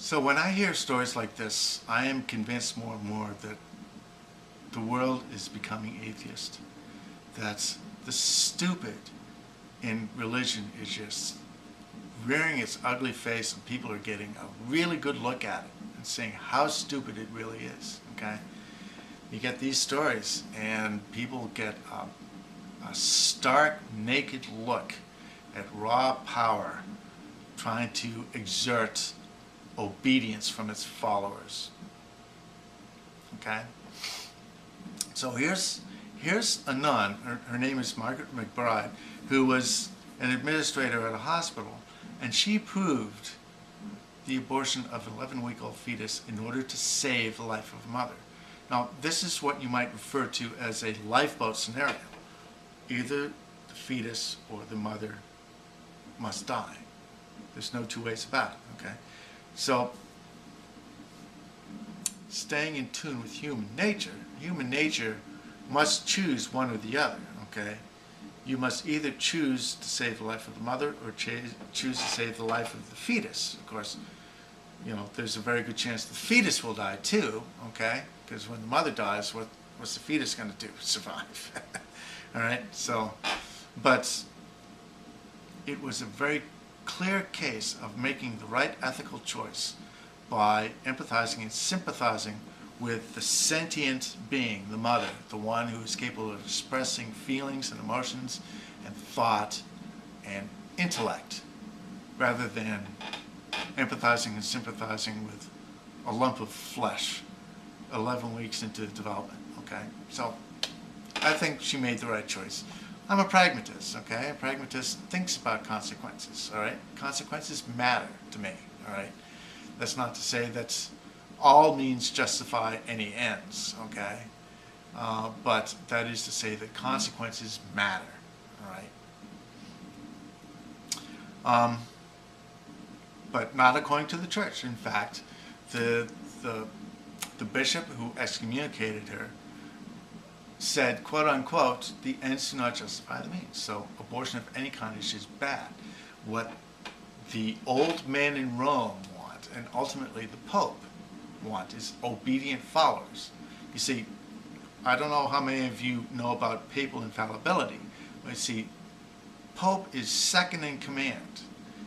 So when I hear stories like this, I am convinced more and more that the world is becoming atheist. That the stupid in religion is just rearing its ugly face, and people are getting a really good look at it and seeing how stupid it really is. Okay, you get these stories, and people get a stark, naked look at raw power trying to exert obedience from its followers. Okay, so here's a nun. Her name is Margaret McBride, who was an administrator at a hospital, and she proved the abortion of an 11-week-old fetus in order to save the life of a mother. Now, this is what you might refer to as a lifeboat scenario. Either the fetus or the mother must die. There's no two ways about it, okay? So, staying in tune with human nature must choose one or the other, okay? You must either choose to save the life of the mother or choose to save the life of the fetus. Of course, you know, there's a very good chance the fetus will die too, okay? Because when the mother dies, what's the fetus going to do? Survive. All right? So, but it was a very clear case of making the right ethical choice by empathizing and sympathizing with the sentient being, the mother, the one who is capable of expressing feelings and emotions and thought and intellect, rather than empathizing and sympathizing with a lump of flesh 11 weeks into development. Okay, so I think she made the right choice. I'm a pragmatist, okay? A pragmatist thinks about consequences, all right? Consequences matter to me, all right? That's not to say that all means justify any ends, okay? But that is to say that consequences matter, all right? But not according to the church. In fact, the bishop who excommunicated her said, quote unquote, the ends do not justify the means. So abortion of any kind is just bad. What the old men in Rome want, and ultimately the Pope want, is obedient followers. You see, I don't know how many of you know about papal infallibility, but you see, Pope is second in command.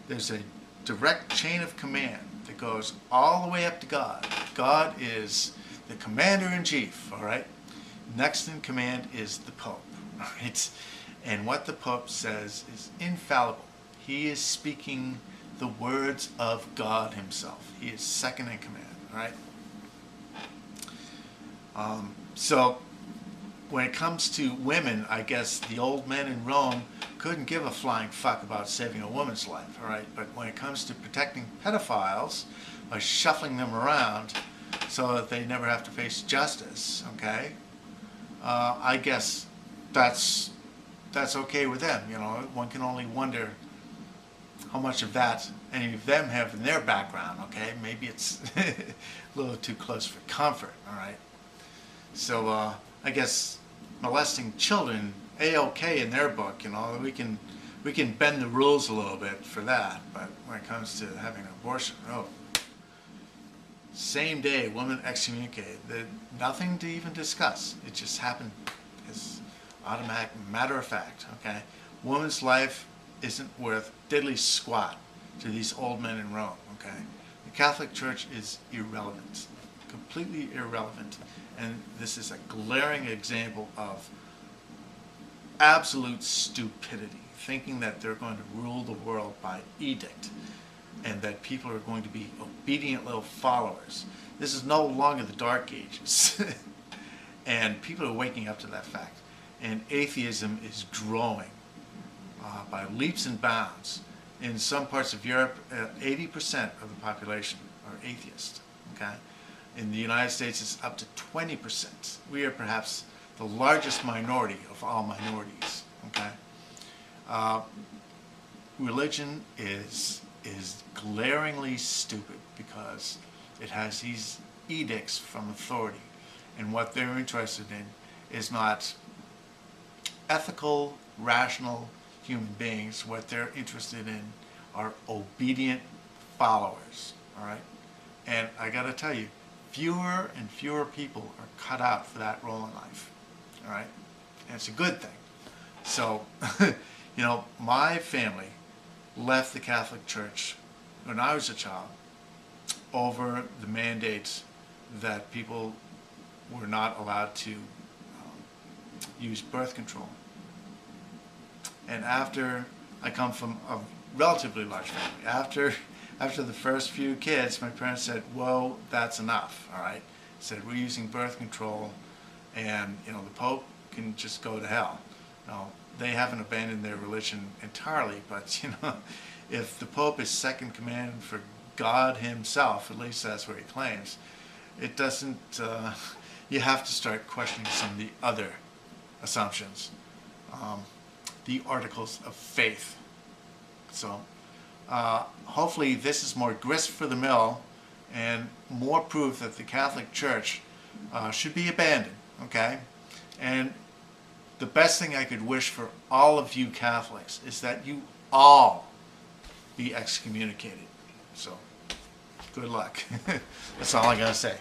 There's a direct chain of command that goes all the way up to God. God is the commander-in-chief, all right? Next in command is the Pope, all right? And what the Pope says is infallible. He is speaking the words of God himself. He is second in command, all right? So when it comes to women, I guess the old men in Rome couldn't give a flying fuck about saving a woman's life, all right? But when it comes to protecting pedophiles by shuffling them around so that they never have to face justice, okay? I guess that's okay with them, you know. One can only wonder how much of that any of them have in their background, okay? Maybe it's a little too close for comfort, all right? So I guess molesting children, A-okay in their book, you know. We can bend the rules a little bit for that, but when it comes to having an abortion, oh, same day, woman excommunicated. Nothing to even discuss. It just happened as automatic, matter of fact, okay? Woman's life isn't worth diddly squat to these old men in Rome, okay? The Catholic Church is irrelevant, completely irrelevant. And this is a glaring example of absolute stupidity, thinking that they're going to rule the world by edict and that people are going to be obedient little followers. This is no longer the Dark Ages. And people are waking up to that fact. And atheism is growing by leaps and bounds. In some parts of Europe, 80% of the population are atheist. Okay? In the United States, it's up to 20%. We are perhaps the largest minority of all minorities. Okay? Religion is glaringly stupid because it has these edicts from authority, and what they're interested in is not ethical, rational human beings. What they're interested in are obedient followers, all right? And I got to tell you, fewer and fewer people are cut out for that role in life. All right? And it's a good thing. So, my family left the Catholic Church when I was a child over the mandates that people were not allowed to use birth control. And after, I come from a relatively large family. After the first few kids, my parents said, "Whoa, that's enough." All right, said we're using birth control, and the Pope can just go to hell. Now, they haven't abandoned their religion entirely, but if the Pope is second command for God Himself, at least that's what he claims, it doesn't. You have to start questioning some of the other assumptions, the articles of faith. So hopefully this is more grist for the mill and more proof that the Catholic Church should be abandoned, okay? And the best thing I could wish for all of you Catholics is that you all be excommunicated. So good luck. That's all I gotta say.